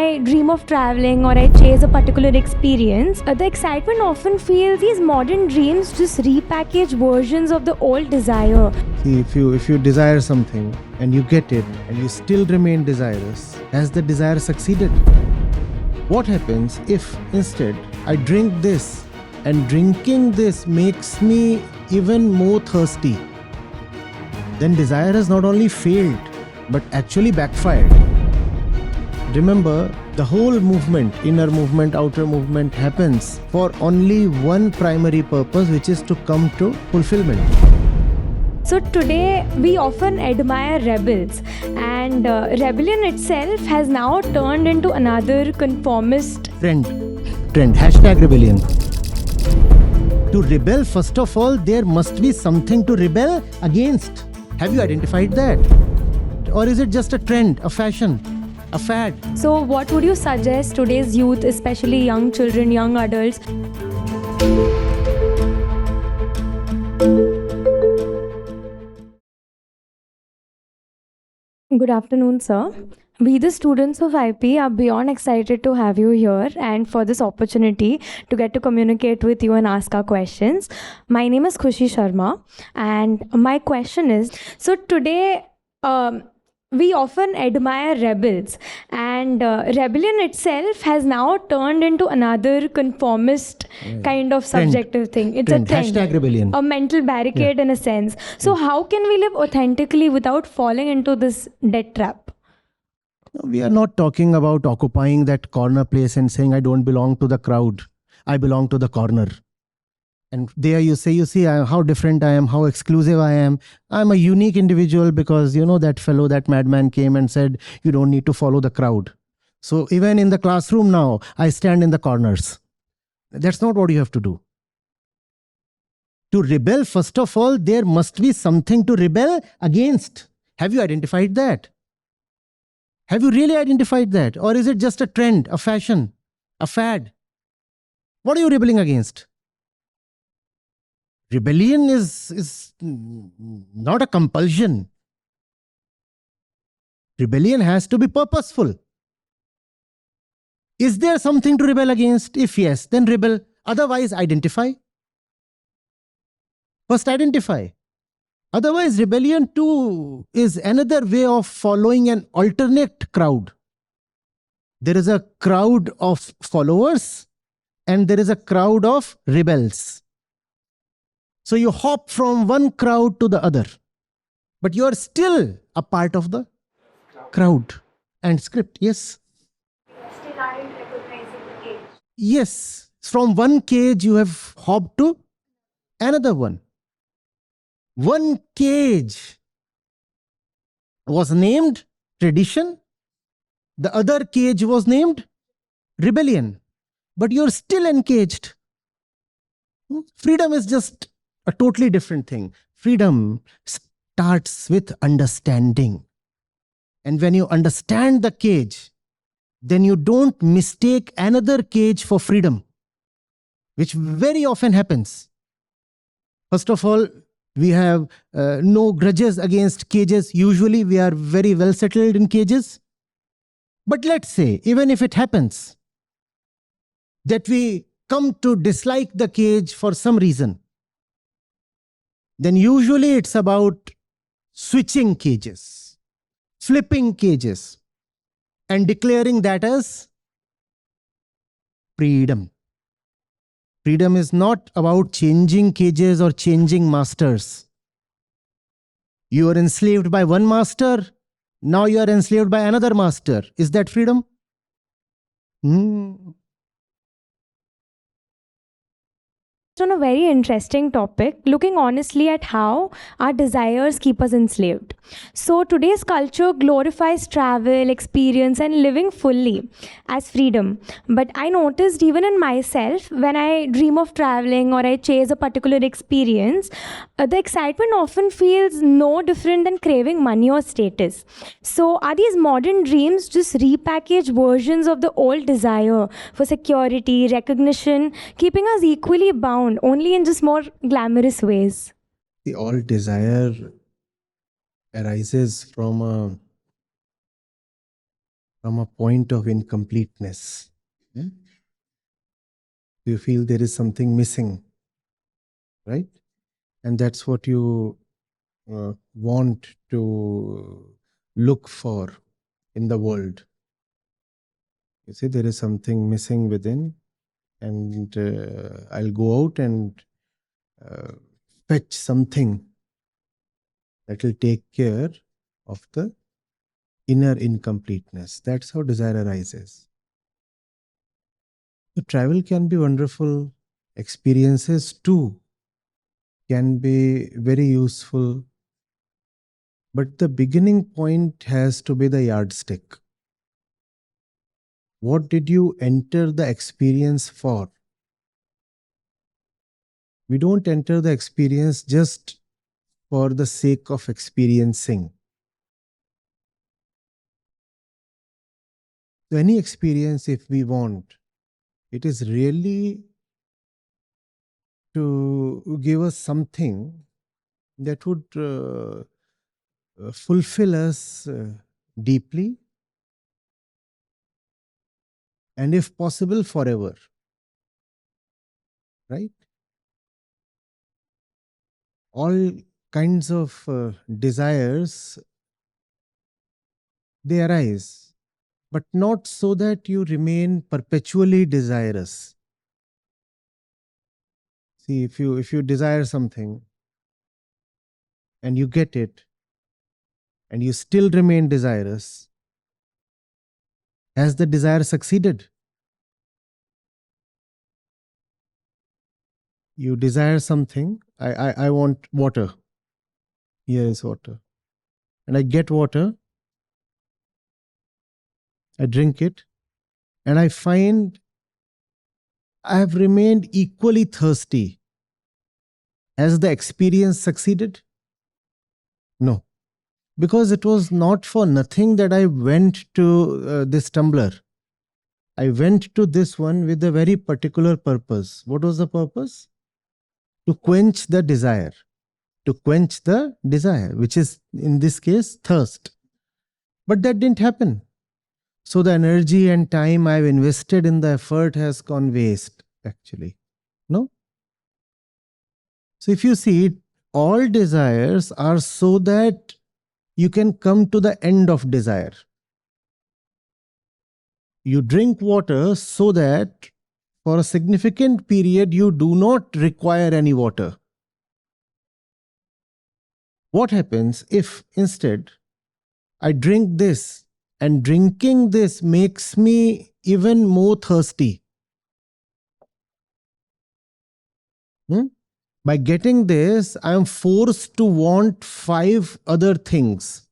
I dream of traveling or I chase a particular experience, the excitement often feels these modern dreams just repackage versions of the old desire. See, if you desire something and you get it and you still remain desirous, has the desire succeeded? What happens if instead I drink this and drinking this makes me even more thirsty? Then desire has not only failed but actually backfired. Remember, the whole movement, inner movement, outer movement, happens for only one primary purpose, which is to come to fulfillment. So today we often admire rebels, and rebellion itself has now turned into another conformist Trend. Hashtag rebellion. To rebel, first of all, there must be something to rebel against. Have you identified that? Or is it just a trend, a fashion, a fad? So what would you suggest today's youth, especially young children, young adults? Good afternoon, sir. We, the students of IP, are beyond excited to have you here and for this opportunity to get to communicate with you and ask our questions. My name is Khushi Sharma, and my question is, so today we often admire rebels, and rebellion itself has now turned into another conformist kind of subjective thing. It's a trend. Hashtag rebellion. A mental barricade in a sense. So how can we live authentically without falling into this death trap? We are not talking about occupying that corner place and saying, I don't belong to the crowd. I belong to the corner. And there you see how different I am, how exclusive I am. I'm a unique individual because, that fellow, that madman came and said, you don't need to follow the crowd. So even in the classroom now, I stand in the corners. That's not what you have to do. To rebel, first of all, there must be something to rebel against. Have you identified that? Have you really identified that? Or is it just a trend, a fashion, a fad? What are you rebelling against? Rebellion is not a compulsion. Rebellion has to be purposeful. Is there something to rebel against? If yes, then rebel. Otherwise, identify. First, identify. Otherwise, rebellion too is another way of following an alternate crowd. There is a crowd of followers and there is a crowd of rebels. So you hop from one crowd to the other, but you are still a part of the crowd. And script, yes? Still aren't recognizing the cage. Yes, from one cage you have hopped to another one. One cage was named tradition, the other cage was named rebellion, but you're still encaged. Freedom is just a totally different thing. Freedom starts with understanding. And when you understand the cage, then you don't mistake another cage for freedom, which very often happens. First of all, we have no grudges against cages. Usually we are very well settled in cages. But let's say, even if it happens, that we come to dislike the cage for some reason, then usually it's about switching cages, flipping cages, and declaring that as freedom. Freedom is not about changing cages or changing masters. You are enslaved by one master, now you are enslaved by another master. Is that freedom? On a very interesting topic, looking honestly at how our desires keep us enslaved. So today's culture glorifies travel, experience, and living fully as freedom. But I noticed even in myself, when I dream of traveling or I chase a particular experience, the excitement often feels no different than craving money or status. So are these modern dreams just repackaged versions of the old desire for security, recognition, keeping us equally bound, only in just more glamorous ways? The all desire arises from a from a point of incompleteness. Hmm? You feel there is something missing, right? And that's what you want to look for in the world. You see, there is something missing within, and I'll go out and uh, fetch something that will take care of the inner incompleteness. That's how desire arises. So travel can be wonderful. Experiences too can be very useful. But the beginning point has to be the yardstick. What did you enter the experience for? We don't enter the experience just for the sake of experiencing. So any experience, if we want, it is really to give us something that would fulfill us deeply, and if possible, forever. Right? All kinds of desires, they arise, but not so that you remain perpetually desirous. See, if you desire something and you get it and you still remain desirous, has the desire succeeded? You desire something. I want water. Here is water. And I get water. I drink it. And I find I have remained equally thirsty. Has the experience succeeded? No. Because it was not for nothing that I went to this tumbler. I went to this one with a very particular purpose. What was the purpose? To quench the desire. To quench the desire, which is in this case thirst. But that didn't happen. So the energy and time I've invested in the effort has gone waste, actually. No? So if you see it, all desires are so that you can come to the end of desire. You drink water so that for a significant period you do not require any water. What happens if instead I drink this and drinking this makes me even more thirsty? By getting this, I am forced to want 5 other things.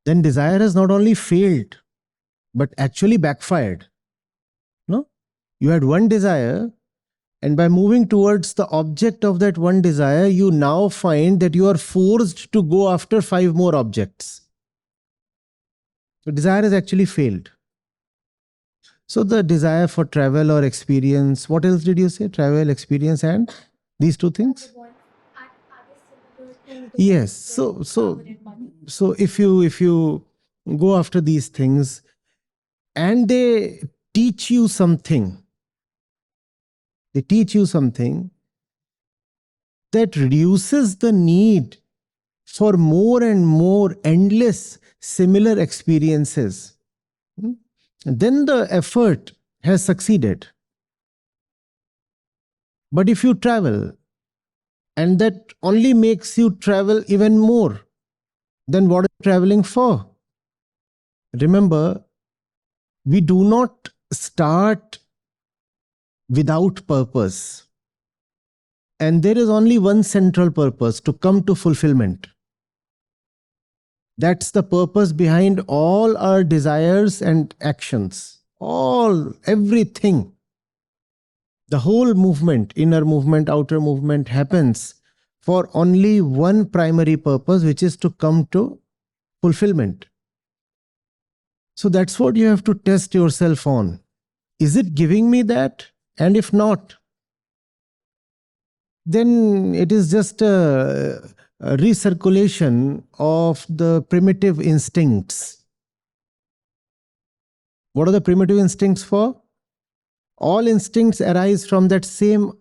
Then desire has not only failed, but actually backfired. No? You had one desire, and by moving towards the object of that one desire, you now find that you are forced to go after 5 more objects. So desire has actually failed. So the desire for travel or experience, what else did you say? Travel, experience, and these 2 things? Yes. So if you go after these things and they teach you something, they teach you something that reduces the need for more and more endless similar experiences, then the effort has succeeded. But if you travel and that only makes you travel even more, then what are you traveling for? Remember, we do not start without purpose. And there is only one central purpose: to come to fulfillment. That's the purpose behind all our desires and actions. Everything. The whole movement, inner movement, outer movement, happens for only one primary purpose, which is to come to fulfillment. So that's what you have to test yourself on. Is it giving me that? And if not, then it is just a recirculation of the primitive instincts. What are the primitive instincts for? All instincts arise from that same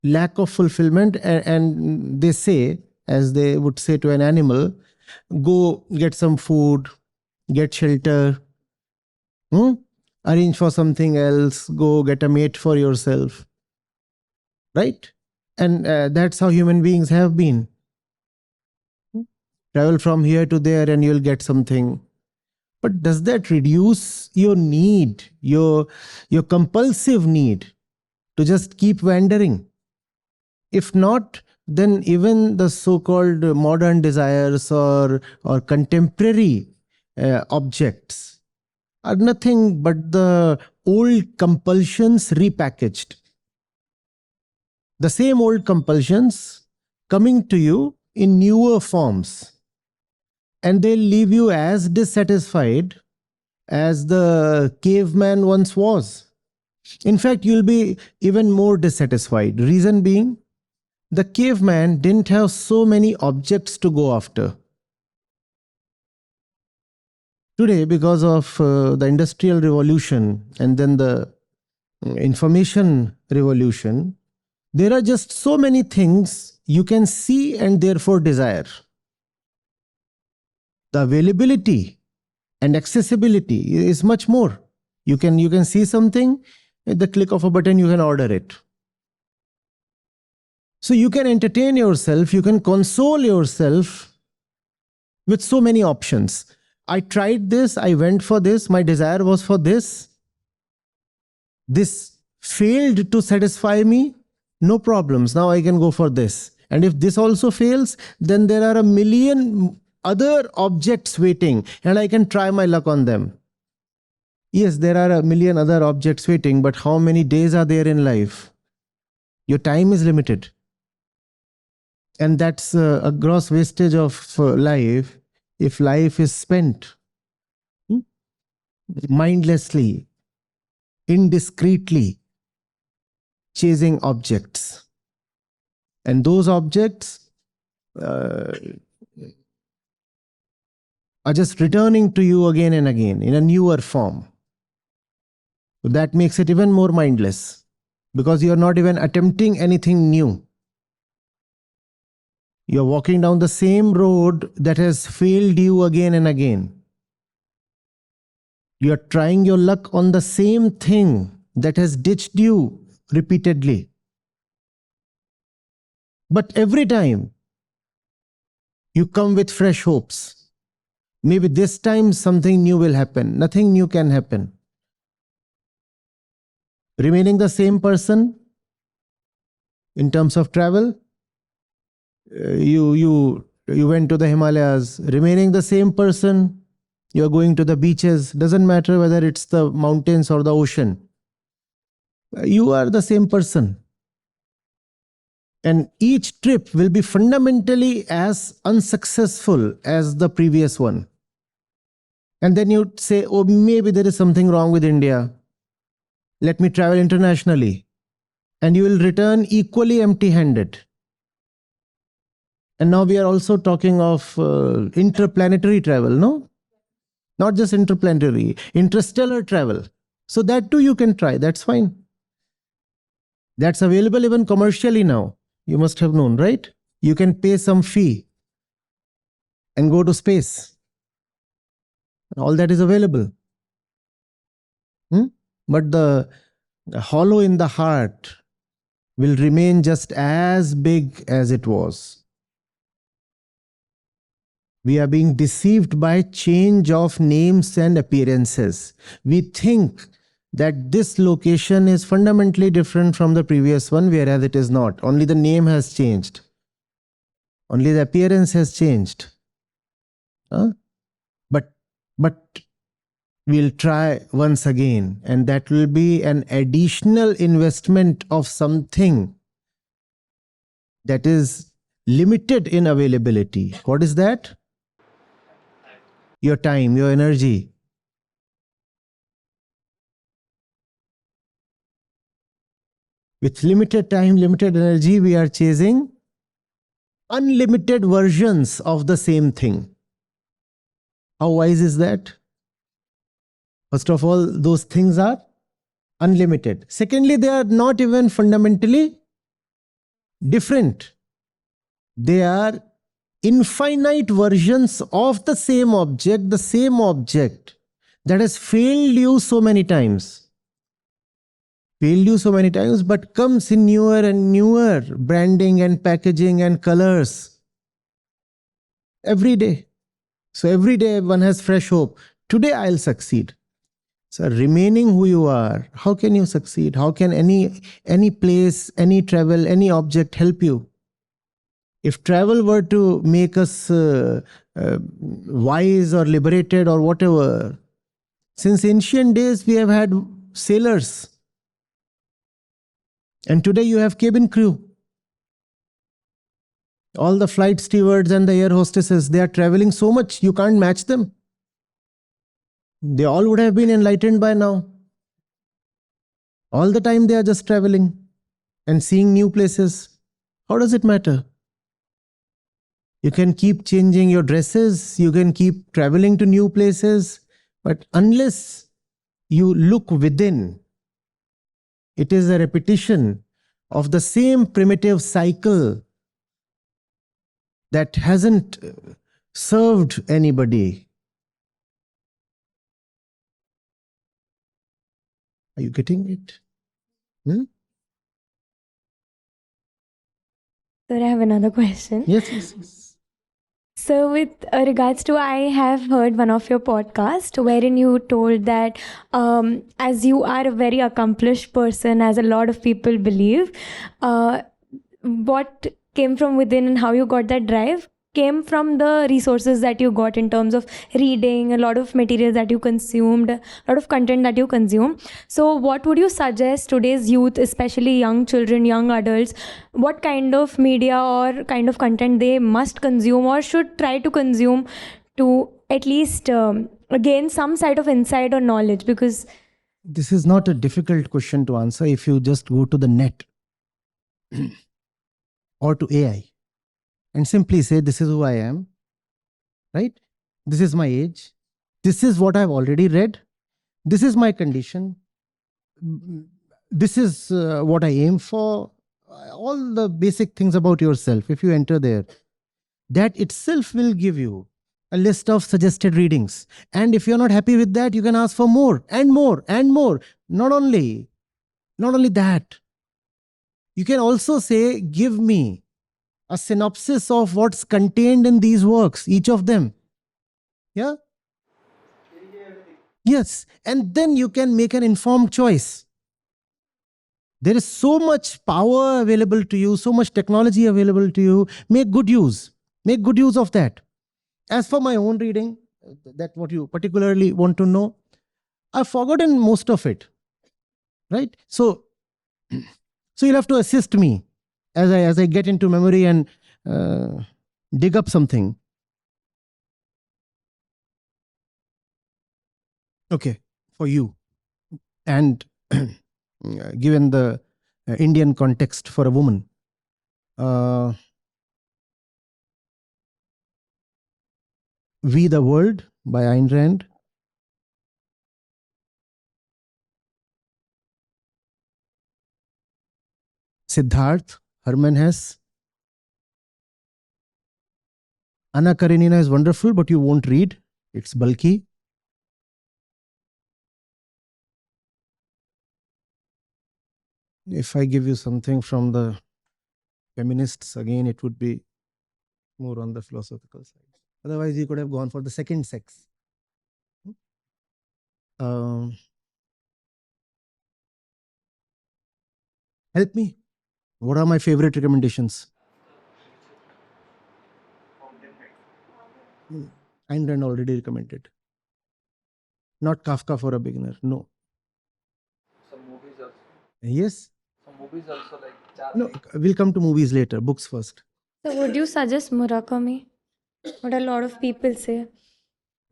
lack of fulfillment, and they say, as they would say to an animal, go get some food, get shelter, arrange for something else, go get a mate for yourself, right? And that's how human beings have been. Travel from here to there and you'll get something. But does that reduce your need, your compulsive need to just keep wandering? If not, then even the so-called modern desires or contemporary objects are nothing but the old compulsions repackaged. The same old compulsions coming to you in newer forms. And they'll leave you as dissatisfied as the caveman once was. In fact, you'll be even more dissatisfied. Reason being, the caveman didn't have so many objects to go after. Today, because of the industrial revolution and then the information revolution, there are just so many things you can see and therefore desire. The availability and accessibility is much more. You can see something, at the click of a button you can order it. So you can entertain yourself, you can console yourself with so many options. I tried this, I went for this, my desire was for this. This failed to satisfy me, no problems. Now I can go for this. And if this also fails, then there are a million other objects waiting and I can try my luck on them. Yes, there are a million other objects waiting, but how many days are there in life? Your time is limited. And that's a gross wastage of life if life is spent mindlessly, indiscreetly chasing objects. And those objects are just returning to you again and again in a newer form. That makes it even more mindless because you're not even attempting anything new. You're walking down the same road that has failed you again and again. You're trying your luck on the same thing that has ditched you repeatedly. But every time you come with fresh hopes. Maybe this time something new will happen. Nothing new can happen. Remaining the same person in terms of travel, you went to the Himalayas. Remaining the same person, you are going to the beaches. Doesn't matter whether it's the mountains or the ocean. You are the same person. And each trip will be fundamentally as unsuccessful as the previous one. And then you say, oh, maybe there is something wrong with India. Let me travel internationally. And you will return equally empty-handed. And now we are also talking of interplanetary travel, no? Not just interplanetary, interstellar travel. So that too you can try. That's fine. That's available even commercially now. You must have known, right? You can pay some fee and go to space. All that is available. But the hollow in the heart will remain just as big as it was. We are being deceived by change of names and appearances. We think that this location is fundamentally different from the previous one, whereas it is not. Only the name has changed. Only the appearance has changed. But we'll try once again, and that will be an additional investment of something that is limited in availability. What is that? Your time, your energy. With limited time, limited energy, we are chasing unlimited versions of the same thing. How wise is that? First of all, those things are unlimited. Secondly, they are not even fundamentally different. They are infinite versions of the same object that has failed you so many times. Failed you so many times, but comes in newer and newer branding and packaging and colors every day. So every day one has fresh hope. Today I'll succeed. So remaining who you are, how can you succeed? How can any place, any travel, any object help you? If travel were to make us wise or liberated or whatever, since ancient days we have had sailors, and today you have cabin crew. All the flight stewards and the air hostesses, they are traveling so much, you can't match them. They all would have been enlightened by now. All the time they are just traveling and seeing new places. How does it matter? You can keep changing your dresses, you can keep traveling to new places, but unless you look within, it is a repetition of the same primitive cycle that hasn't served anybody. Are you getting it? Sir, I have another question. Yes. So, with regards to, I have heard one of your podcasts wherein you told that as you are a very accomplished person, as a lot of people believe, what came from within and how you got that drive came from the resources that you got in terms of reading, a lot of materials that you consumed, a lot of content that you consume. So what would you suggest today's youth, especially young children, young adults, what kind of media or kind of content they must consume or should try to consume to at least gain some sort of insight or knowledge? Because this is not a difficult question to answer if you just go to the net or to AI and simply say, this is who I am, right? This is my age. This is what I've already read. This is my condition. This is what I aim for. All the basic things about yourself, if you enter there, that itself will give you a list of suggested readings. And if you're not happy with that, you can ask for more and more and more. Not only that, you can also say, give me a synopsis of what's contained in these works, each of them. Yeah? Yes. And then you can make an informed choice. There is so much power available to you, so much technology available to you. Make good use. Make good use of that. As for my own reading, that what you particularly want to know, I've forgotten most of it. Right? So you'll have to assist me as I get into memory and dig up something. Okay, for you. And given the Indian context for a woman, We the World by Ayn Rand, Siddharth, Herman Hesse, Anna Karenina is wonderful, but you won't read. It's bulky. If I give you something from the feminists, again, it would be more on the philosophical side. Otherwise, you could have gone for the second sex. Help me. What are my favorite recommendations? Ayn Rand already recommended. Not Kafka for a beginner. No. Some movies also. Yes. Some movies also like No, we'll come to movies later. Books first. so would you suggest Murakami? What a lot of people say.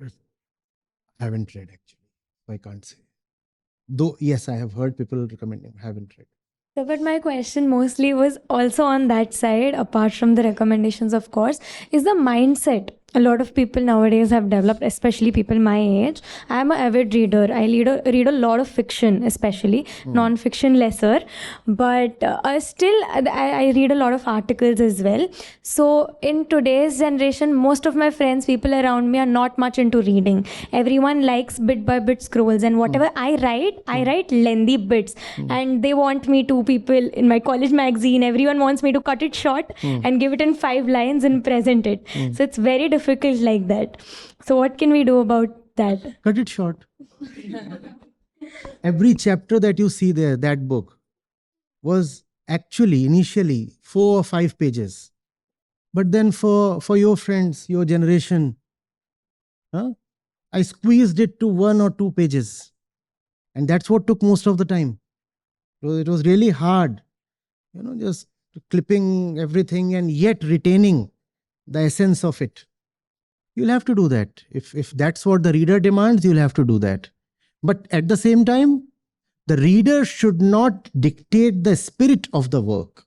I haven't read actually. I can't say. Though, yes, I have heard people recommending. Haven't read. So, but my question mostly was also on that side, apart from the recommendations, of course, is the mindset. A lot of people nowadays have developed, especially people my age. I'm an avid reader. I read a lot of fiction, especially non-fiction lesser, but I read a lot of articles as well. So in today's generation, most of my friends, people around me are not much into reading. Everyone likes bit by bit scrolls, and whatever I write lengthy bits, and they want me to, people in my college magazine, everyone wants me to cut it short and give it in 5 lines and present it. So it's very difficult like that. So what can we do about that? Cut it short. Every chapter that you see there, that book, was actually initially 4 or 5 pages. But then for your friends, your generation, I squeezed it to 1 or 2 pages. And that's what took most of the time. So it was really hard, just clipping everything and yet retaining the essence of it. You'll have to do that. If that's what the reader demands, you'll have to do that. But at the same time, the reader should not dictate the spirit of the work.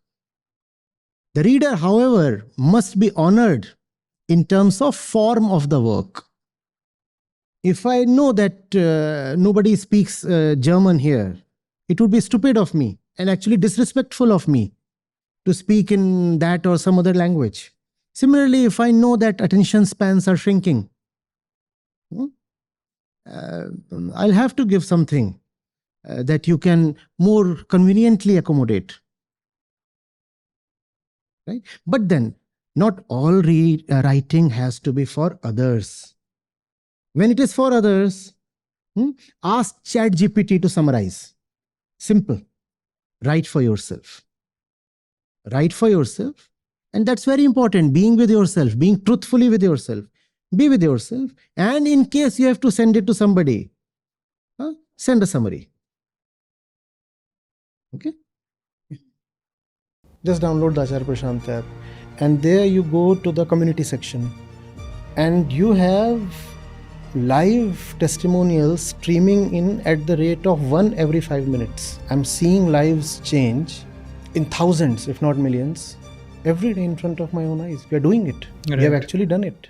The reader, however, must be honored in terms of form of the work. If I know that nobody speaks German here, it would be stupid of me and actually disrespectful of me to speak in that or some other language. Similarly, if I know that attention spans are shrinking, I'll have to give something that you can more conveniently accommodate. Right? But then, not all writing has to be for others. When it is for others, ask ChatGPT to summarize. Simple. Write for yourself. Write for yourself. And that's very important. Being with yourself, being truthfully with yourself. Be with yourself. And in case you have to send it to somebody, send a summary. Okay? Just download the Acharya Prashant app. And there you go to the community section. And you have live testimonials streaming in at the rate of 1 every 5 minutes. I'm seeing lives change in thousands, if not millions, every day in front of my own eyes. We are doing it. Right. We have actually done it.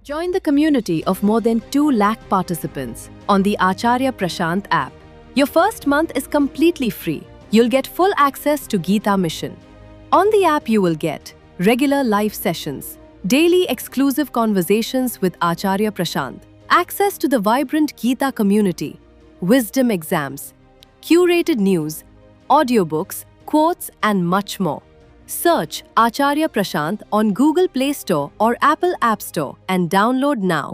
Join the community of more than 2 lakh participants on the Acharya Prashant app. Your first month is completely free. You'll get full access to Gita Mission. On the app, you will get regular live sessions, daily exclusive conversations with Acharya Prashant, access to the vibrant Gita community, wisdom exams, curated news, audiobooks, quotes, and much more. Search Acharya Prashant on Google Play Store or Apple App Store and download now.